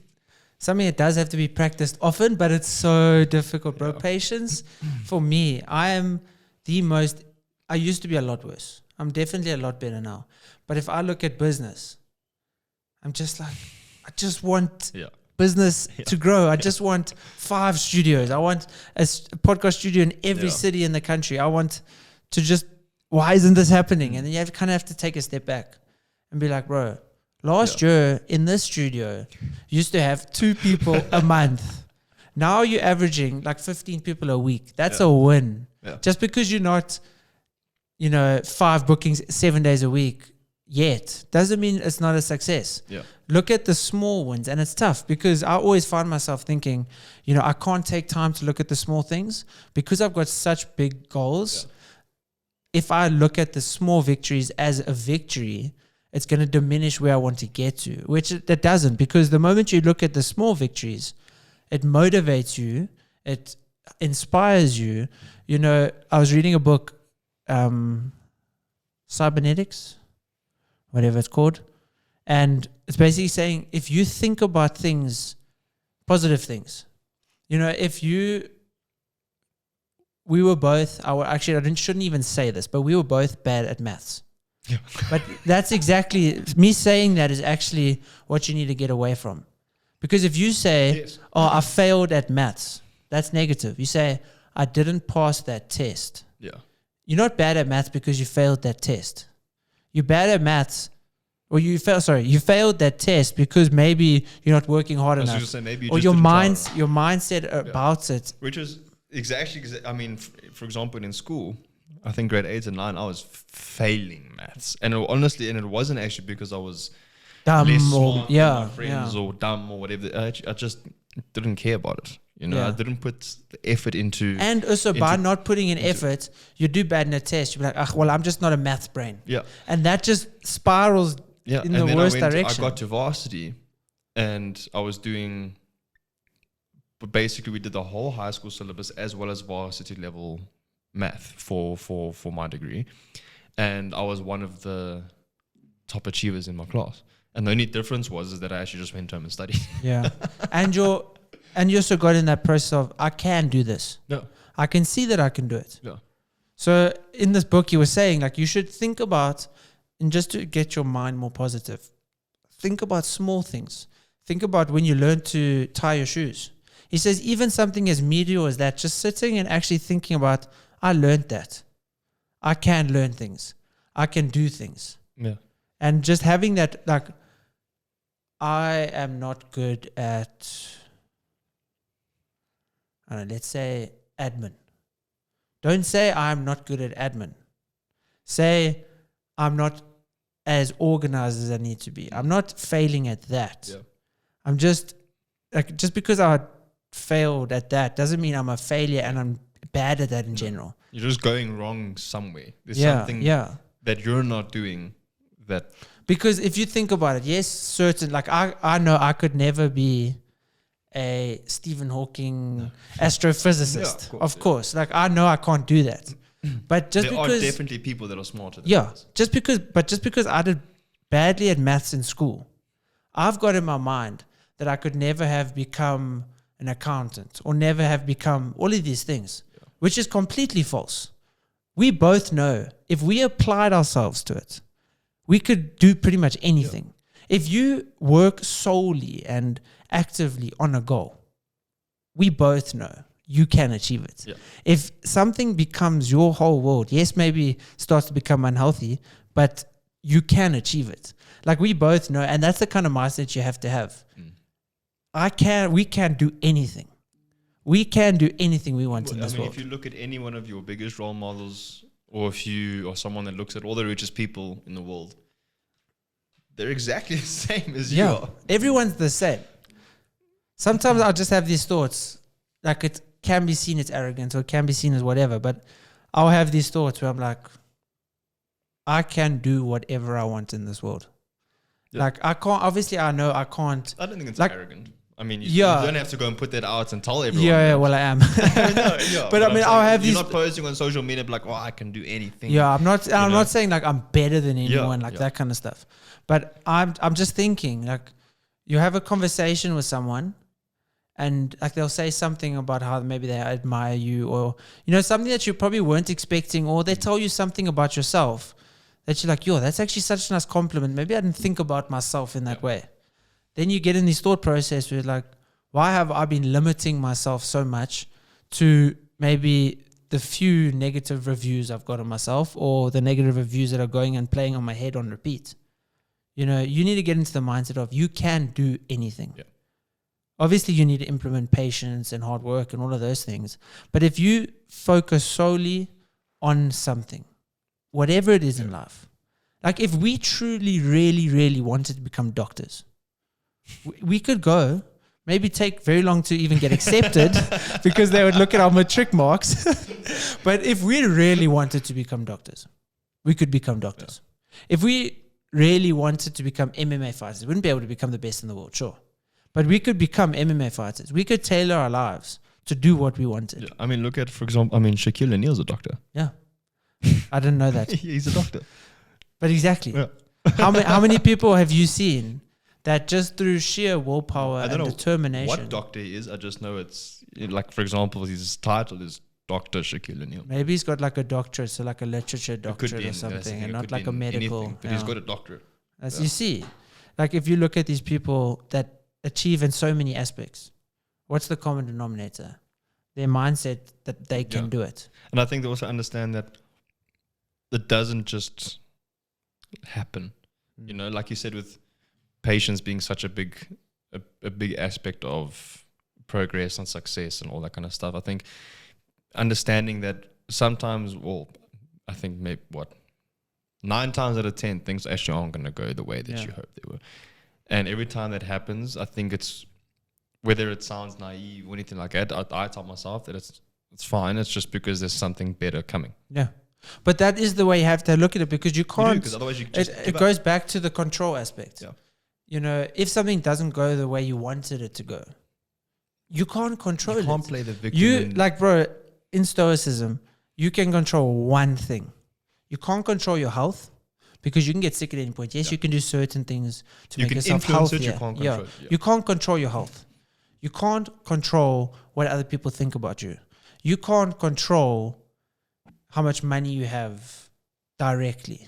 something that does have to be practiced often, but it's so difficult, bro. Patience, for me, I used to be a lot worse. I'm definitely a lot better now. But if I look at business, I'm just like, I just want business to grow. I just want 5 studios. I want a podcast studio in every city in the country. I want to just, why isn't this happening? And then you kind of have to take a step back and be like, bro, last year in this studio, you used to have 2 people a month. Now you're averaging like 15 people a week. That's a win. Yeah. Just because you're not, 5 bookings 7 days a week yet, doesn't mean it's not a success. Yeah. Look at the small wins. And it's tough because I always find myself thinking, I can't take time to look at the small things because I've got such big goals. Yeah. If I look at the small victories as a victory, it's going to diminish where I want to get to, which that doesn't, because the moment you look at the small victories, it motivates you, it inspires you. I was reading a book, Cybernetics, whatever it's called, and it's basically saying if you think about things, positive things, we were both, shouldn't even say this, but we were both bad at maths. Yeah. But that's exactly, me saying that is actually what you need to get away from. Because if you say, I failed at maths, that's negative. You say, I didn't pass that test. Yeah. You're not bad at maths because you failed that test. You're bad at maths, or you failed that test because maybe you're not working hard enough. Say, maybe or your mindset about it. Which is exactly, for example, in school, I think grade 8 and 9, I was failing maths. And it wasn't actually because I was dumb less smart than my friends or dumb or whatever. I just didn't care about it. I didn't put the effort into. And also by not putting in effort, you do bad in a test. You'll be like, I'm just not a maths brain. Yeah. And that just spirals in the worst direction. I got to varsity and I was doing, but basically we did the whole high school syllabus as well as varsity level math for my degree, and I was one of the top achievers in my class. And the only difference was that I actually just went home and studied. Yeah, and you also got in that process of, I can do this. Yeah, I can see that I can do it. Yeah. So in this book, you were saying like you should think about, and just to get your mind more positive, think about small things. Think about when you learn to tie your shoes. He says even something as mediocre as that, just sitting and actually thinking about, I learned that. I can learn things. I can do things. Yeah. And just having that, like, I am not good at, let's say admin. Don't say I'm not good at admin. Say I'm not as organized as I need to be. I'm not failing at that. Yeah. I'm just because I failed at that doesn't mean I'm a failure and I'm bad at that in general. You're just going wrong somewhere. There's something that you're not doing that. Because if you think about it, yes, certain, like I know I could never be a Stephen Hawking astrophysicist. Yeah, of course. Like I know I can't do that. But just there because are definitely people that are smarter than us. Just because I did badly at maths in school, I've got in my mind that I could never have become an accountant or never have become all of these things, which is completely false. We both know if we applied ourselves to it, we could do pretty much anything. If you work solely and actively on a goal, we both know you can achieve it. Yeah. If something becomes your whole world, yes, maybe starts to become unhealthy, but you can achieve it. Like we both know, and that's the kind of mindset you have to have. We can do anything. We can do anything we want in this world. If you look at any one of your biggest role models, or if you are someone that looks at all the richest people in the world, they're exactly the same as you are. Everyone's the same. Sometimes I'll just have these thoughts, like it can be seen as arrogant or it can be seen as whatever, but I'll have these thoughts where I'm like, I can do whatever I want in this world. Yeah. Like I can't, obviously I know I can't. I don't think it's like, arrogant. I mean, you don't have to go and put that out and tell everyone. Yeah, well I am. But I mean, I'll have you're not posting on social media like, oh, I can do anything. Yeah, I'm not saying like I'm better than anyone, that kind of stuff. But I'm just thinking, like, you have a conversation with someone and like they'll say something about how maybe they admire you, or something that you probably weren't expecting, or they tell you something about yourself that you're like, yo, that's actually such a nice compliment. Maybe I didn't think about myself in that way. Then you get in this thought process where you're like, why have I been limiting myself so much to maybe the few negative reviews I've got on myself, or the negative reviews that are going and playing on my head on repeat? You need to get into the mindset of you can do anything. Yeah. Obviously, you need to implement patience and hard work and all of those things. But if you focus solely on something, whatever it is in life, like if we truly, really, really wanted to become doctors, we could go, maybe take very long to even get accepted because they would look at our matric marks. But if we really wanted to become doctors, we could become doctors. Yeah. If we really wanted to become MMA fighters, we wouldn't be able to become the best in the world, sure. But we could become MMA fighters. We could tailor our lives to do what we wanted. Yeah. I mean, look at, for example, Shaquille O'Neal's a doctor. Yeah. I didn't know that. He's a doctor. But exactly. Yeah. How many people have you seen that just through sheer willpower and determination? What doctor he is, I just know it's, like, for example, his title is Dr. Shaquille O'Neal. Maybe he's got like a doctorate, so like a literature doctorate or something, and not like a medical. Anything, but he's got a doctorate. As you see, like if you look at these people that achieve in so many aspects, what's the common denominator? Their mindset that they can do it. And I think they also understand that it doesn't just happen. Like you said, with patience being such a big aspect of progress and success and all that kind of stuff. I think understanding that sometimes, I think maybe 9 times out of 10 things actually aren't going to go the way that you hope they were. And every time that happens, I think it's, whether it sounds naive or anything like that, I tell myself that it's fine. It's just because there's something better coming. Yeah. But that is the way you have to look at it, because you can't. Because otherwise you just it goes back to the control aspect. Yeah. If something doesn't go the way you wanted it to go, you can't control it. You can't play the victim. Bro, in Stoicism, you can control one thing. You can't control your health, because you can get sick at any point. Yes, you can do certain things to make yourself healthier. You can't control it. You can't control your health. You can't control what other people think about you. You can't control how much money you have directly.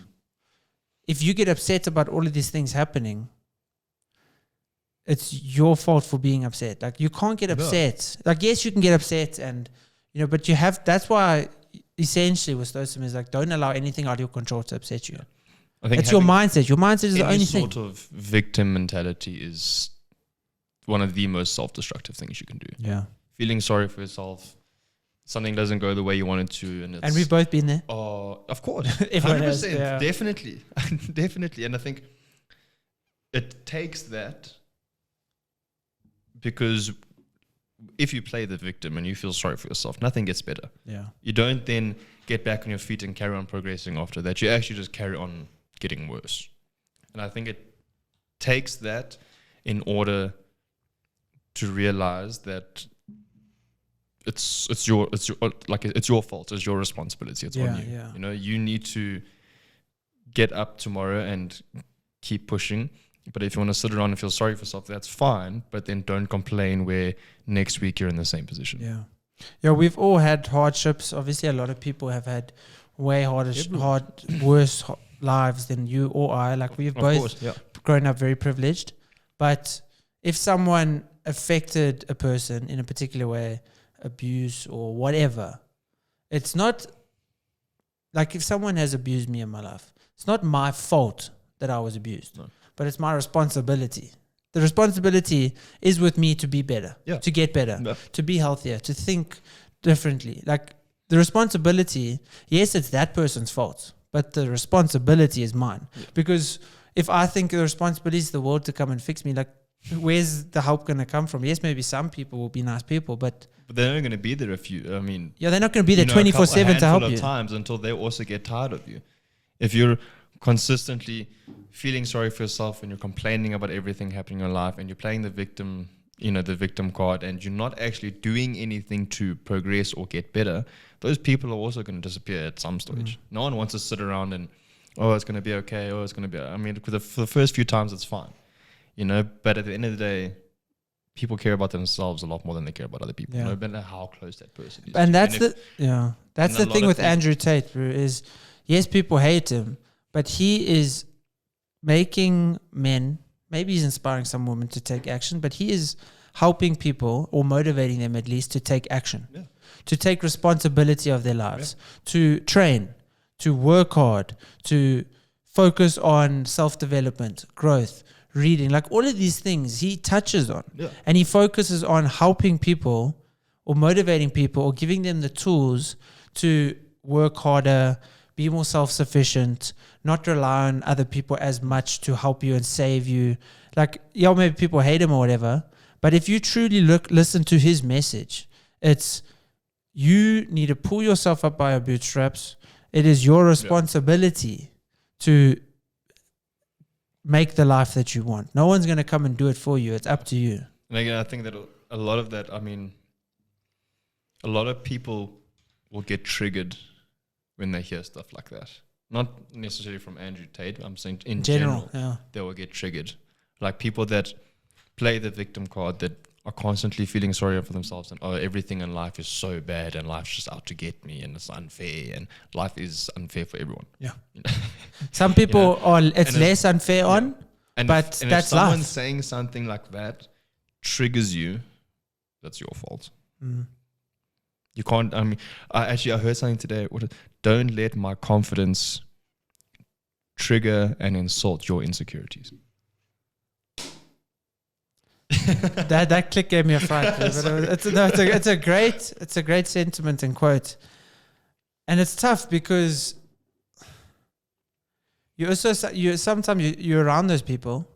If you get upset about all of these things happening, it's your fault for being upset. Like, you can't get upset. Like, yes, you can get upset, and but you have. That's why essentially with Stoicism is like, don't allow anything out of your control to upset you. I think it's your mindset. Your mindset is the only thing. Any sort of victim mentality is one of the most self-destructive things you can do. Yeah. Feeling sorry for yourself. Something doesn't go the way you want it to. And we've both been there. Of course. 100%. Yeah. Definitely. Definitely. And I think it takes that, because if you play the victim and you feel sorry for yourself, nothing gets better. Yeah. You don't then get back on your feet and carry on progressing after that. You actually just carry on getting worse. And I think it takes that in order to realize that it's your fault, it's your responsibility, it's on you. Yeah. You need to get up tomorrow and keep pushing. But if you want to sit around and feel sorry for yourself, that's fine. But then don't complain where next week you're in the same position. Yeah, we've all had hardships. Obviously, a lot of people have had way worse lives than you or I. Like, we've both grown up very privileged. But if someone affected a person in a particular way, abuse or whatever, it's not like if someone has abused me in my life, it's not my fault that I was abused. No. But it's my responsibility. The responsibility is with me to be better, to get better, to be healthier, to think differently. Like, the responsibility, yes, it's that person's fault, but the responsibility is mine. Because if I think the responsibility is the world to come and fix me, like, where's the help going to come from? Yes, maybe some people will be nice people, but they're not going to be there if you, I mean... Yeah, they're not going to be there 24/7 to help you. Times until they also get tired of you. If you're consistently feeling sorry for yourself and you're complaining about everything happening in your life and you're playing the victim, the victim card, and you're not actually doing anything to progress or get better, those people are also going to disappear at some stage. No one wants to sit around and, it's going to be okay, it's going to be... I mean, for the first few times, it's fine. But at the end of the day, people care about themselves a lot more than they care about other people. No matter how close that person is. And that's the thing with Andrew Tate, bro, is yes, people hate him, but he is making men, maybe he's inspiring some women to take action, but he is helping people, or motivating them at least, to take action, to take responsibility of their lives, to train, to work hard, to focus on self-development, growth, reading, like all of these things he touches on. And he focuses on helping people or motivating people or giving them the tools to work harder, be more self-sufficient, not rely on other people as much to help you and save you. Like, maybe people hate him or whatever, but if you truly listen to his message, it's you need to pull yourself up by your bootstraps. It is your responsibility to make the life that you want. No one's going to come and do it for you. It's up to you. And again, I think that a lot of that, I mean, a lot of people will get triggered when they hear stuff like that. Not necessarily from Andrew Tate. I'm saying in general, they will get triggered. Like people that play the victim card, that are constantly feeling sorry for themselves and everything in life is so bad and life's just out to get me and it's unfair and life is unfair for everyone. Some people it's less unfair on, but that's life. If someone saying something like that triggers you, that's your fault. You can't, I heard something today. Don't let my confidence trigger and insult your insecurities. that click gave me a fright. It's a great sentiment and quote. And it's tough because sometimes you're around those people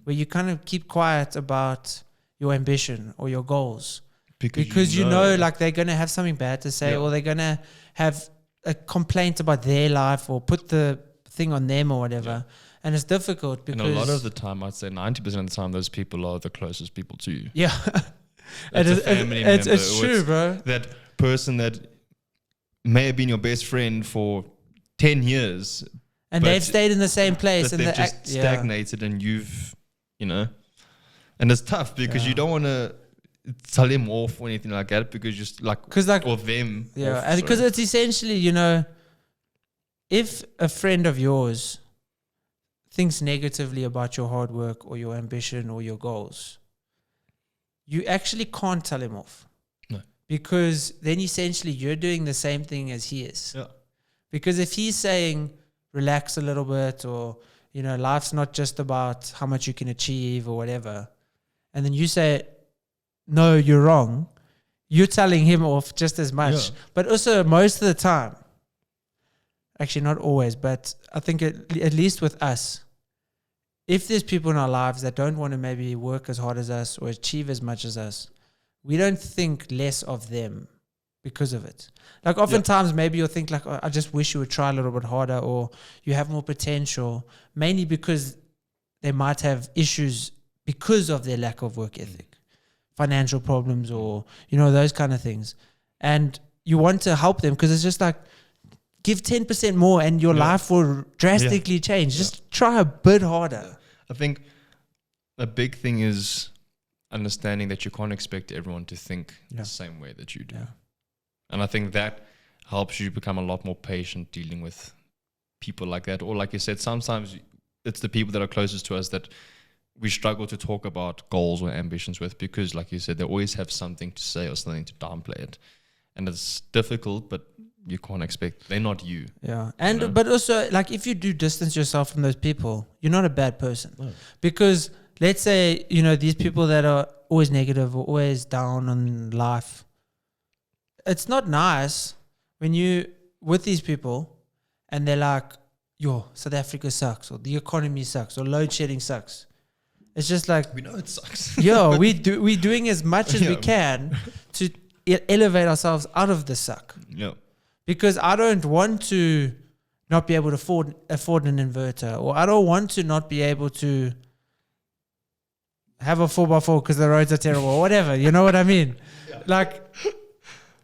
where you kind of keep quiet about your ambition or your goals. Because you know like they're going to have something bad to say or they're going to have a complaint about their life or put the thing on them or whatever. And it's difficult because... And a lot of the time, I'd say 90% of the time, those people are the closest people to you. It's true, bro. That person that may have been your best friend for 10 years. And they've stayed in the same place. And they've just stagnated and you've, and it's tough because you don't want to tell him off or anything like that because just or them. Yeah, and because it's essentially, if a friend of yours thinks negatively about your hard work or your ambition or your goals, you actually can't tell him off. No. Because then essentially you're doing the same thing as he is. Yeah. Because if he's saying, relax a little bit or, life's not just about how much you can achieve or whatever, and then you say, no, you're wrong, you're telling him off just as much. Yeah. But also most of the time, actually not always, but I think at least with us, if there's people in our lives that don't want to maybe work as hard as us or achieve as much as us, we don't think less of them because of it. Like oftentimes maybe you'll think like, I just wish you would try a little bit harder or you have more potential, mainly because they might have issues because of their lack of work ethic, financial problems or, those kind of things. And you want to help them because it's just like, give 10% more and your life will drastically change. Just try a bit harder. I think a big thing is understanding that you can't expect everyone to think the same way that you do. And I think that helps you become a lot more patient dealing with people like that. Or like you said, sometimes it's the people that are closest to us that we struggle to talk about goals or ambitions with, because like you said, they always have something to say or something to downplay it. And it's difficult, but you can't expect, they're not you. Yeah. And but also, like, if you do distance yourself from those people, you're not a bad person. Because let's say, you know, these people that are always negative or always down on life, it's not nice when you with these people and they're like, yo, South Africa sucks, or the economy sucks, or load shedding sucks. It's just like, we know it sucks. Yo, we're doing as much as we can to elevate ourselves out of the suck. Yeah. Because I don't want to not be able to afford an inverter, or I don't want to not be able to have a 4x4 because the roads are terrible, or whatever. You know what I mean? Like,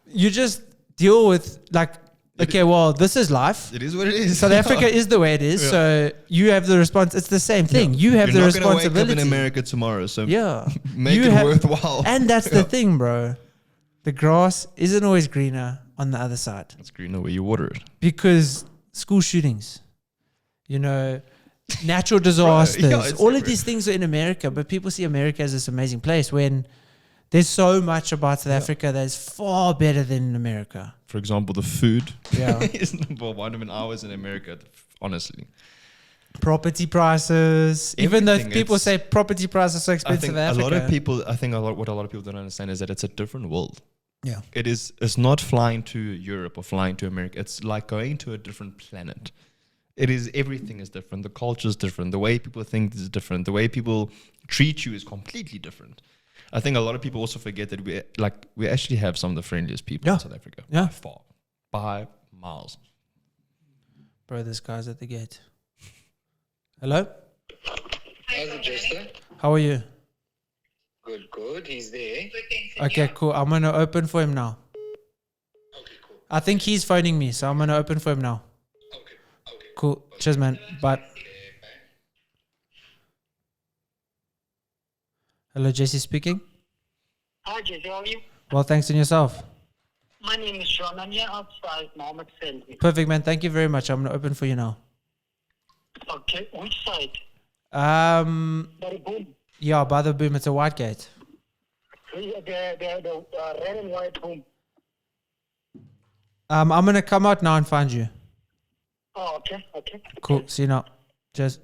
you just deal with, like, okay, well, this is life. It is what it is. South Africa is the way it is. So you have the response. It's the same thing. You have the responsibility. You're not going to wake up in America tomorrow. So make you it worthwhile. And that's the thing, bro. The grass isn't always greener on the other side. It's greener where you water it. Because school shootings, you know, natural disasters, all of these things are in America, but people see America as this amazing place when there's so much about South Africa that's far better than in America. For example, the food is number one in hours in America, honestly. Property prices, even though people say property prices are so expensive in Africa. What a lot of people don't understand is that it's a different world. Yeah. It's not flying to Europe or flying to America. It's like going to a different planet. Everything is different. The culture is different. The way people think is different. The way people treat you is completely different. I think a lot of people also forget that we actually have some of the friendliest people in South Africa. Yeah. By far. By miles. Bro, this guy's at the gate. Hello? How's it, Jesster? How are you? Good. He's there. Okay, cool. I'm going to open for him now. Okay, cool. I think he's phoning me, so I'm going to open for him now. Okay. Cool. Cheers, man. Bye. Hello, Jesse speaking. Hi, Jesse. How are you? Well, thanks, and yourself? My name is Sean. I'm here outside. Mohammed sent me. Perfect, man. Thank you very much. I'm going to open for you now. Okay. Which side? The boom. Yeah, by the boom. It's a white gate. The red and white boom. I'm going to come out now and find you. Oh, okay. Cool. See you now. Cheers.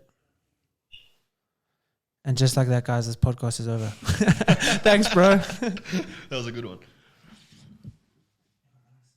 And just like that, guys, this podcast is over. Thanks, bro. That was a good one.